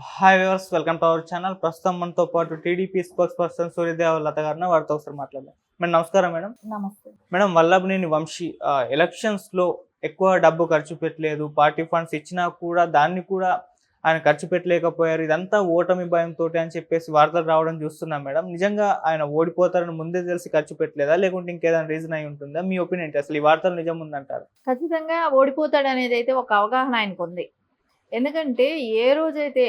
Hi viewers, welcome to our channel. ప్రస్తుతం మనతో పాటు టీడీపీ స్పోక్స్ పర్సన్ సూర్యదేవ లత గారిని వారితో ఒకసారి మాట్లాడదాం. మేడం నమస్కారం. మేడం నమస్తే. మేడం వల్లభనేని వంశీ ఎలక్షన్స్లో ఎక్కువ డబ్బు ఖర్చు పెట్టలేదు, పార్టీ ఫండ్స్ ఇచ్చినా కూడా దాన్ని కూడా ఆయన ఖర్చు పెట్టలేకపోయారు, ఇదంతా ఓటమి భయంతో అని చెప్పేసి వార్తలు రావడం చూస్తున్నాం. మేడం నిజంగా ఆయన ఓడిపోతారని ముందే తెలిసి ఖర్చు పెట్టలేదా, లేకుంటే ఇంకేదైనా రీజన్ అయి ఉంటుందా? మీ ఒపీనియన్ ఏంటి? అసలు ఈ వార్తలు నిజం ఉందంటారు? ఖచ్చితంగా ఓడిపోతాడు అనేది అయితే ఒక అవగాహన ఆయనకు ఉంది. ఎందుకంటే ఏ రోజైతే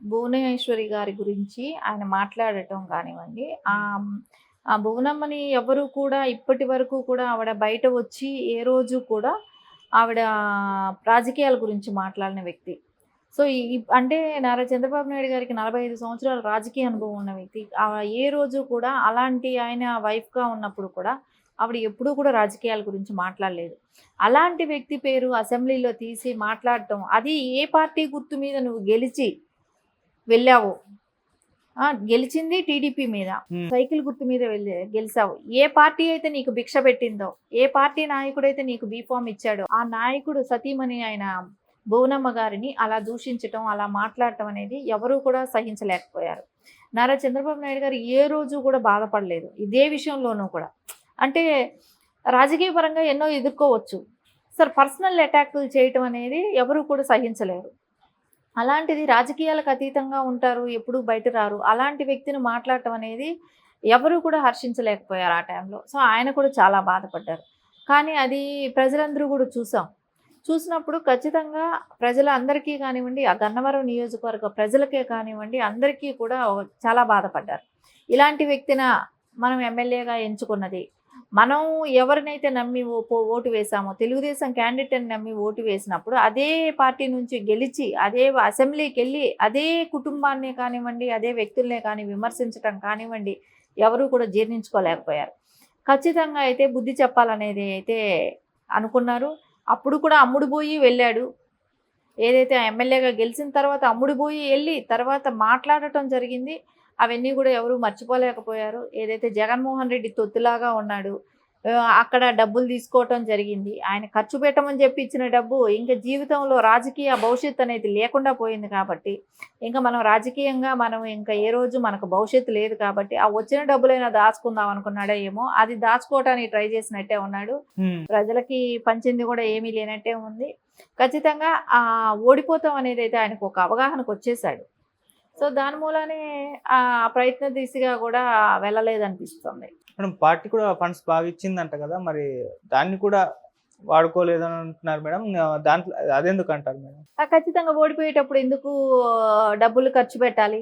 భువనేశ్వరి గారి గురించి ఆయన మాట్లాడటం కానివ్వండి, ఆ భువనమ్మని ఎవరు కూడా ఇప్పటి వరకు కూడా ఆవిడ బయట వచ్చి ఏ రోజు కూడా ఆవిడ రాజకీయాల గురించి మాట్లాడిన వ్యక్తి. సో అంటే నారా చంద్రబాబు నాయుడు గారికి 45 సంవత్సరాల రాజకీయ అనుభవం ఉన్న వ్యక్తి. ఏ రోజు కూడా అలాంటి ఆయన వైఫ్గా ఉన్నప్పుడు కూడా ఆవిడ ఎప్పుడూ కూడా రాజకీయాల గురించి మాట్లాడలేదు. అలాంటి వ్యక్తి పేరు అసెంబ్లీలో తీసి మాట్లాడటం, అది ఏ పార్టీ గుర్తు మీద నువ్వు గెలిచి వెళ్ళావు? గెలిచింది టీడీపీ మీద, సైకిల్ గుర్తు మీద గెలిచావు. ఏ పార్టీ అయితే నీకు భిక్ష పెట్టిందో, ఏ పార్టీ నాయకుడైతే నీకు బీఫామ్ ఇచ్చాడో, ఆ నాయకుడు సతీమణి ఆయన భువనమ్మ గారిని అలా దూషించటం, అలా మాట్లాడటం అనేది ఎవరూ కూడా సహించలేకపోయారు. నారా చంద్రబాబు నాయుడు గారు ఏ రోజు కూడా బాధపడలేదు ఇదే విషయంలోనూ కూడా. అంటే రాజకీయ పరంగా ఎన్నో ఎదుర్కోవచ్చు, సార్ పర్సనల్ అటాక్లు చేయటం అనేది ఎవరు కూడా సహించలేరు. అలాంటిది రాజకీయాలకు అతీతంగా ఉంటారు, ఎప్పుడూ బయట రారు. అలాంటి వ్యక్తిని మాట్లాడటం అనేది ఎవరు కూడా హర్షించలేకపోయారు ఆ టైంలో. సో ఆయన కూడా చాలా బాధపడ్డారు. కానీ అది ప్రజలందరూ కూడా చూసినప్పుడు ఖచ్చితంగా ప్రజలందరికీ కానివ్వండి, ఆ గన్నవరం నియోజకవర్గ ప్రజలకే కానివ్వండి, అందరికీ కూడా చాలా బాధపడ్డారు. ఇలాంటి వ్యక్తిన మనం ఎమ్మెల్యేగా ఎంచుకున్నది, మనం ఎవరినైతే నమ్మి ఓటు వేసామో, తెలుగుదేశం క్యాండిడేట్ని నమ్మి ఓటు వేసినప్పుడు అదే పార్టీ నుంచి గెలిచి అదే అసెంబ్లీకి వెళ్ళి అదే కుటుంబాన్ని కానివ్వండి, అదే వ్యక్తులనే కానీ విమర్శించటం కానివ్వండి, ఎవరూ కూడా జీర్ణించుకోలేకపోయారు. ఖచ్చితంగా అయితే బుద్ధి చెప్పాలనేది అయితే అనుకున్నారు. అప్పుడు కూడా అమ్ముడుపోయి వెళ్ళాడు. ఏదైతే ఎమ్మెల్యేగా గెలిచిన తర్వాత అమ్ముడుపోయి వెళ్ళి తర్వాత మాట్లాడటం జరిగింది. అవన్నీ కూడా ఎవరు మర్చిపోలేకపోయారు. ఏదైతే జగన్మోహన్ రెడ్డి తొత్తులాగా ఉన్నాడు, అక్కడ డబ్బులు తీసుకోవటం జరిగింది. ఆయన ఖర్చు పెట్టమని చెప్పి ఇచ్చిన డబ్బు ఇంకా జీవితంలో రాజకీయ భవిష్యత్తు అనేది లేకుండా పోయింది. కాబట్టి ఇంకా మనం రాజకీయంగా మనం ఇంకా ఏ రోజు మనకు భవిష్యత్తు లేదు. కాబట్టి ఆ వచ్చిన డబ్బులైనా దాచుకుందాం అనుకున్నాడో ఏమో, అది దాచుకోవటానికి ట్రై చేసినట్టే ఉన్నాడు. ప్రజలకి పంచింది కూడా ఏమీ లేనట్టే ఉంది. ఖచ్చితంగా ఓడిపోతాం అనేది అయితే ఆయనకు ఒక అవగాహనకు వచ్చేసాడు. సో దాని మూలనే ఆ ప్రయత్న దిశగా కూడా వెళ్ళలేదనిపిస్తుంది. మేడం పార్టీ కూడా ఫండ్స్ బాగా ఇచ్చిందంట కదా, మరి దాన్ని కూడా వాడుకోలేదని అంటున్నారు మేడం. దాంట్లో అదెందుకు అంటారు మేడం? ఖచ్చితంగా ఓడిపోయేటప్పుడు ఎందుకు డబ్బులు ఖర్చు పెట్టాలి?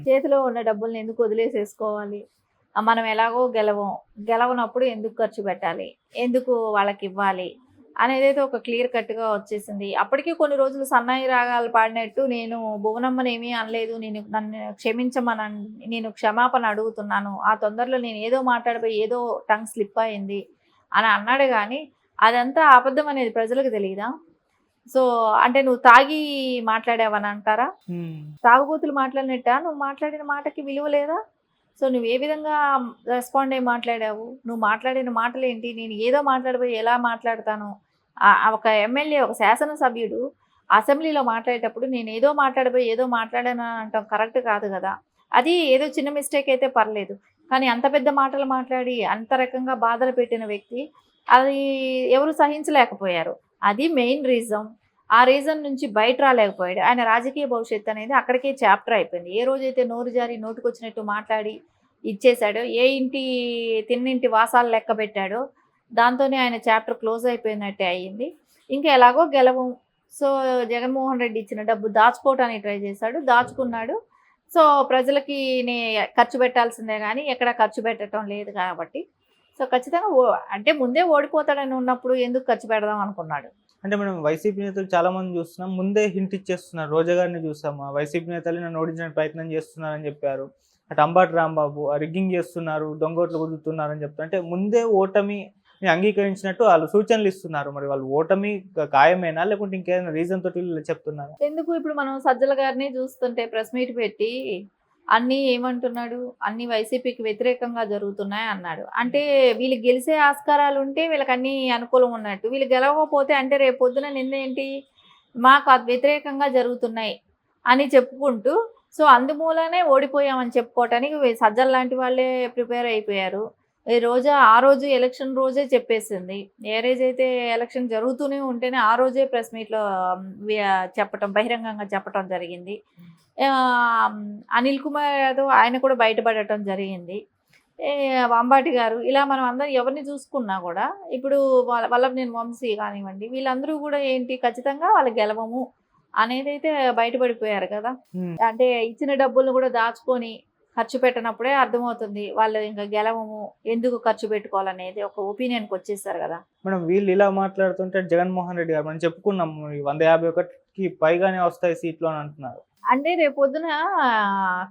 చేతిలో ఉన్న డబ్బుల్ని ఎందుకు వదిలేసేసుకోవాలి? మనం ఎలాగో గెలవనప్పుడు ఎందుకు ఖర్చు పెట్టాలి, ఎందుకు వాళ్ళకి ఇవ్వాలి అనేదైతే ఒక క్లియర్ కట్గా వచ్చేసింది. అప్పటికే కొన్ని రోజులు సన్నాయి రాగాలు పాడినట్టు నేను భువనమ్మని ఏమీ అనలేదు, నన్ను క్షమించమని నేను క్షమాపణ అడుగుతున్నాను, ఆ తొందరలో నేను ఏదో మాట్లాడిపోయి ఏదో టంగ్ స్లిప్ అయింది అని అన్నాడు. కానీ అదంతా అబద్ధం అనేది ప్రజలకు తెలియదా? సో అంటే నువ్వు తాగి మాట్లాడావని అంటారా? తాగుబోతులు మాట్లాడినట్ట నువ్వు మాట్లాడిన మాటకి విలువ లేదా? సో నువ్వు ఏ విధంగా రెస్పాండ్ అయ్యి మాట్లాడావు? నువ్వు మాట్లాడిన మాటలు ఏంటి? నేను ఏదో మాట్లాడిపోయి ఎలా మాట్లాడతాను? ఒక ఎమ్మెల్యే, ఒక శాసనసభ్యుడు అసెంబ్లీలో మాట్లాడేటప్పుడు నేను ఏదో మాట్లాడిపోయి ఏదో మాట్లాడాను అంటాం కరెక్ట్ కాదు కదా. అది ఏదో చిన్న మిస్టేక్ అయితే పర్లేదు, కానీ అంత పెద్ద మాటలు మాట్లాడి అంత రకంగా బాధలు పెట్టిన వ్యక్తి, అది ఎవరు సహించలేకపోయారు. అది మెయిన్ రీజన్. ఆ రీజన్ నుంచి బయట రాలేకపోయాడు. ఆయన రాజకీయ భవిష్యత్తు అనేది అక్కడికే చాప్టర్ అయిపోయింది. ఏ రోజైతే నోరు జారి నోటుకొచ్చినట్టు మాట్లాడి ఇచ్చేశాడో, ఏ ఇంటి తిన్నింటి వాసాలు లెక్క పెట్టాడో, దాంతోనే ఆయన చాప్టర్ క్లోజ్ అయిపోయినట్టే అయ్యింది. ఇంకా ఎలాగో గెలవం. సో జగన్మోహన్ రెడ్డి ఇచ్చిన డబ్బు దాచుకోవటానికి ట్రై చేశాడు, దాచుకున్నాడు. సో ప్రజలకి ఖర్చు పెట్టాల్సిందే కానీ ఎక్కడ ఖర్చు పెట్టడం లేదు కాబట్టి, సో ఖచ్చితంగా అంటే ముందే ఓడిపోతాడని ఉన్నప్పుడు ఎందుకు ఖర్చు పెడదాం అనుకున్నాడు. అంటే మనం వైసీపీ నేతలు చాలా మంది చూస్తున్నాం, ముందే హింట్ ఇచ్చేస్తున్నారు. రోజా గారిని చూసాము, వైసీపీ నేతలు నన్ను ఓడించడానికి ప్రయత్నం చేస్తున్నారని చెప్పారు. అటు అంబటి రాంబాబు రిగ్గింగ్ చేస్తున్నారు, దొంగోట్లు కుదురుతున్నారని చెప్తారు. అంటే ముందే ఓటమి అంగీకరించినట్టు వాళ్ళు సూచనలు ఇస్తున్నారు. మరి వాళ్ళు ఓటమి ఖాయమేనా, లేకుంటే ఇంకేదైనా రీజన్ తోటి చెప్తున్నారు? ఎందుకు ఇప్పుడు మనం సజ్జల గారిని చూస్తుంటే ప్రెస్ మీట్ పెట్టి అన్నీ ఏమంటున్నాడు, అన్ని వైసీపీకి వ్యతిరేకంగా జరుగుతున్నాయి అన్నాడు. అంటే వీళ్ళు గెలిచే ఆస్కారాలు ఉంటే వీళ్ళకి అన్నీ అనుకూలం ఉన్నట్టు, వీళ్ళు గెలవకపోతే అంటే రేపు పొద్దున నిందేంటి, మాకు వ్యతిరేకంగా జరుగుతున్నాయి అని చెప్పుకుంటూ, సో అందుమూలనే ఓడిపోయామని చెప్పుకోవటానికి సజ్జల లాంటి వాళ్ళే ప్రిపేర్ అయిపోయారు. ఆ రోజు ఎలక్షన్ రోజే చెప్పేసింది. ఏ రోజైతే ఎలక్షన్ జరుగుతూనే ఉంటేనే ఆ రోజే ప్రెస్ మీట్‌లో చెప్పటం, బహిరంగంగా చెప్పటం జరిగింది. ఆహ్, అనిల్ కుమార్ యాదవ్ ఆయన కూడా బయటపడటం జరిగింది. అంబాటి గారు ఇలా మనం అందరం ఎవరిని చూసుకున్నా గూడా ఇప్పుడు వల్లభనేని వంశీ కానివ్వండి, వీళ్ళందరూ గూడా ఏంటి ఖచ్చితంగా వాళ్ళు గెలవము అనేదైతే బయటపడిపోయారు కదా! హ్మ్. అంటే ఇచ్చిన డబ్బులను గూడా దాచుకొని ఖర్చు పెట్టనప్పుడే అర్థమవుతుంది. వాళ్ళు ఇంక గెలవము, ఎందుకు ఖర్చు పెట్టుకోవాలనేది ఒక ఒపీనియన్‌కొచ్చేసారు గదా! మేడం వీళ్ళు ఇలా మాట్లాడుతుంటే జగన్మోహన్ రెడ్డి గారు మనం చెప్పుకున్నాం 151కి పైగానే వస్తాయి సీట్లు అని అంటున్నారు. అంటే రేపొద్దున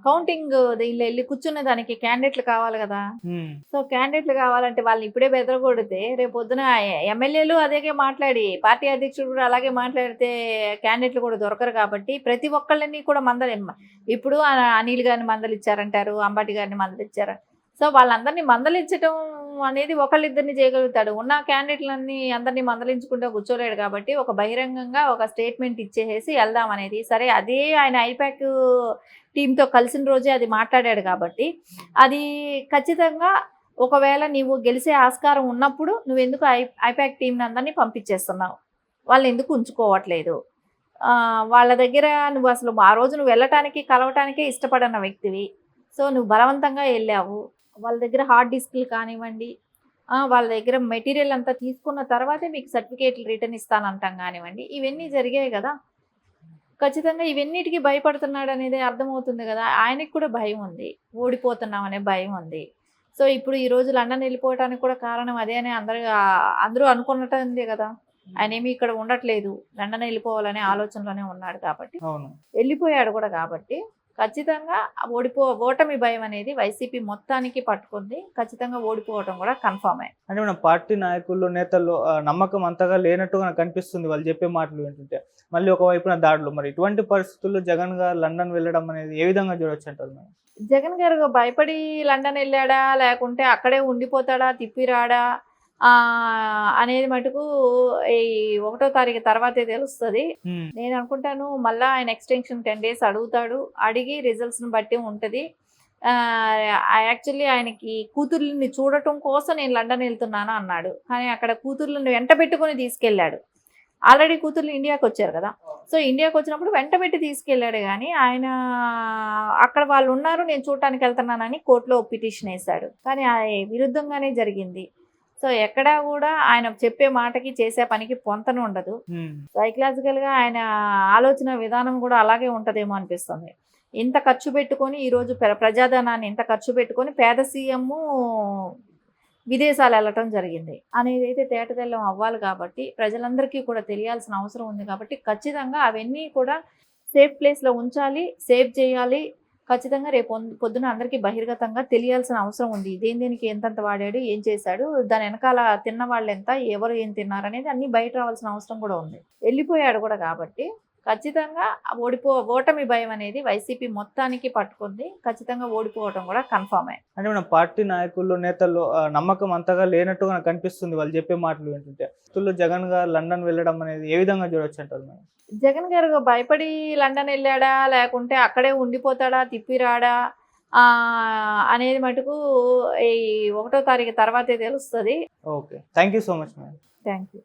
కౌంటింగ్ దీనిలో ఎళ్లి కూర్చునే దానికి క్యాండిడేట్‌లు కావాలి గదా! హ్మ్. సో, క్యాండిడేట్‌లు కావాలంటే వాళ్ళని ఇప్పుడే బెదరగొడితే రేపొద్దున ఎమ్మెల్యేలు అదేగే మాట్లాడి, పార్టీ అధ్యక్షుడు కూడా అలాగే మాట్లాడితే క్యాండిడేట్‌లు కూడా దొరకరు కాబట్టి ప్రతి ఒక్కళ్ళని కూడా ఇప్పుడు అనిల్ గారిని మందలిచ్చారంటారు, అంబటి గారిని మందలిచ్చారు. సో, వాళ్ళందరినీ మందలించటం అనేది ఒకళ్ళిద్దరిని చేయగలుగుతాడు. ఉన్న క్యాండిడేట్‌లన్నీ అందరిని మందలించుకుంటూ కూర్చోలేడు కాబట్టి ఒక బహిరంగంగా ఒక స్టేట్మెంట్ ఇచ్చేసేసి ఎళ్దాం అనేది. సరే అదే ఆయన ఐపాక్ టీమ్‌తో కలిసిన రోజే అది మాట్లాడాడు కాబట్టి, అది ఖచ్చితంగా ఒకవేళ నీవు గెలిసే ఆస్కారం ఉన్నప్పుడు నువ్వెందుకు ఐపాక్ టీమ్‌ని అందరిని పంపించేస్తున్నావు? వాళ్ళనెందుకు ఉంచుకోవట్లేదు? వాళ్ళ దగ్గర నువ్వసలు ఆ రోజు నువ్వు వెళ్ళటానికి, కలవటానికే ఇష్టపడని వ్యక్తివి. సో, నువ్వు బలవంతంగా ఎళ్ళావు. వాళ్ళ దగ్గర హార్డ్ డిస్క్‌లు కానివ్వండి, వాళ్ళ దగ్గర మెటీరియల్ అంతా తీసుకున్న తర్వాతే మీకు సర్టిఫికేట్‌లు రిటర్న్ ఇస్తానంటాం గానివ్వండి, ఇవన్నీ జరిగాయి గదా! ఖచ్చితంగా ఇవన్నిటికి భయపడుతున్నాడనేదే అర్థమవుతుంది గదా! ఆయనకి కూడా భయం ఉంది. ఓడిపోతున్నామనే భయం ఉంది. సో, ఇప్పుడు ఈరోజు లండన్ ఎళ్ళిపోవటానికి కూడా కారణం అదే అని అందరూ అనుకున్నట్టే గదా! ఆయనేమి ఇక్కడ ఉండట్లేదు. లండన్ ఎళ్ళిపోవాలనే ఆలోచనలోనే ఉన్నాడు కాబట్టి, అవును. ఎళ్ళిపోయాడు కూడా కాబట్టి, ఖచ్చితంగా ఓటమి భయం అనేది వైసీపీ మొత్తానికి పట్టుకుంది. ఖచ్చితంగా ఓడిపోవటం కూడా కన్ఫర్మే. అంటే మన పార్టీ నాయకుల్లో, నేతల్లో నమ్మకం అంతగా లేనట్టుగా నాకు కనిపిస్తుంది వాళ్ళు చెప్పే మాటలు వింటుంటే. మళ్ళీ ఒకవైపున దాడులు. మరి ఇటువంటి పరిస్థితుల్లో జగన్ గారు లండన్ వెళ్ళడం అనేది ఏ విధంగా చూడొచ్చంటారు మేడం? జగన్ గారు భయపడి లండన్ ఎళ్ళాడా? లేకుంటే అక్కడే ఉండిపోతాడా? తిప్పి రాడా? అనేది మటుకు ఈ 1 తారీఖు తర్వాతే తెలుస్తది. హ్మ్. నేననుకుంటాను మళ్ళా ఆయన ఎక్స్‌టెన్షన్ 10 డేస్ అడుగుతాడు. అడిగి రిజల్ట్స్‌ని బట్టి ఉంటది. యాక్చువల్లీ ఆయనకి కూతుర్లని చూడటం కోసం నేను లండన్ ఎళ్తున్నాను అన్నాడు. కానీ అక్కడ కూతుర్లను వెంటబెట్టుకొని తీసుకెళ్ళాడు. ఆల్రెడీ కూతుర్లు ఇండియాకొచ్చారు గదా! సో, ఇండియాకొచ్చినప్పుడు వెంటబెట్టి తీసుకెళ్ళాడు గానీ, ఆయన అక్కడ వాళ్ళున్నారు నేను చూడటానికెళ్తున్నానని కోర్ట్‌లో పిటిషన్ ఏసాడు. కానీ విరుద్ధంగానే జరిగింది. సో, ఎక్కడా గూడా ఆయన చెప్పే మాటకి, చేసే పనికి పొంతనుండదు. హ్మ్. సైకలాజికల్‌గా ఆయన ఆలోచన విధానం గూడా అలాగే ఉంటదేమో అనిపిస్తుంది. ఇంత ఖర్చు పెట్టుకొని ఈరోజు ప్రజాధనాన్ని ఇంత ఖర్చు పెట్టుకొని పేద సీఎమ్ము విదేశాలెళ్ళటం జరిగింది. అనేదైతే తేటతెల్లం అవ్వాలి కాబట్టి, ప్రజలందరికీ కూడా తెలియాల్సిన అవసరం ఉంది కాబట్టి, ఖచ్చితంగా అవన్నీ కూడా సేఫ్ ప్లేస్‌లో ఉంచాలి, సేవ్ చేయాలి. ఖచ్చితంగా రేపు పొద్దున అందరికీ బహిర్గతంగా తెలియాల్సిన అవసరం ఉంది. దేనికి ఎంతెంత వాడాడు, ఏం చేశాడు, దాని ఎనకాల తిన్నవాళ్ళెంత, ఎవరు ఏం తిన్నారనేది అన్నీ బయట రావాల్సిన అవసరం కూడా ఉంది. ఎళ్ళిపోయాడు కూడా కాబట్టి, ఖచ్చితంగా ఓటమి భయం అనేది వైసీపీ మొత్తానికి పట్టుకుంది. ఖచ్చితంగా ఓడిపోవటం కూడా కన్ఫర్మే. అంటే మన పార్టీ నాయకుల్లో, నేతల్లో నమ్మకం అంతగా లేనట్టుగా నాకు కనిపిస్తుంది వాళ్ళు చెప్పే మాటలు వింటుంటే. జగన్ గారు లండన్ వెళ్ళడం అనేది ఏ విధంగా చూడొచ్చంటారు మేడం? జగన్ గారు భయపడి లండన్ ఎళ్ళాడా? లేకుంటే అక్కడే ఉండిపోతాడా? తిప్పి రాడా? అనేది మటుకు ఈ 1 తారీఖు తర్వాతే తెలుస్తది. Okay. Thank you so much madam. Thank you.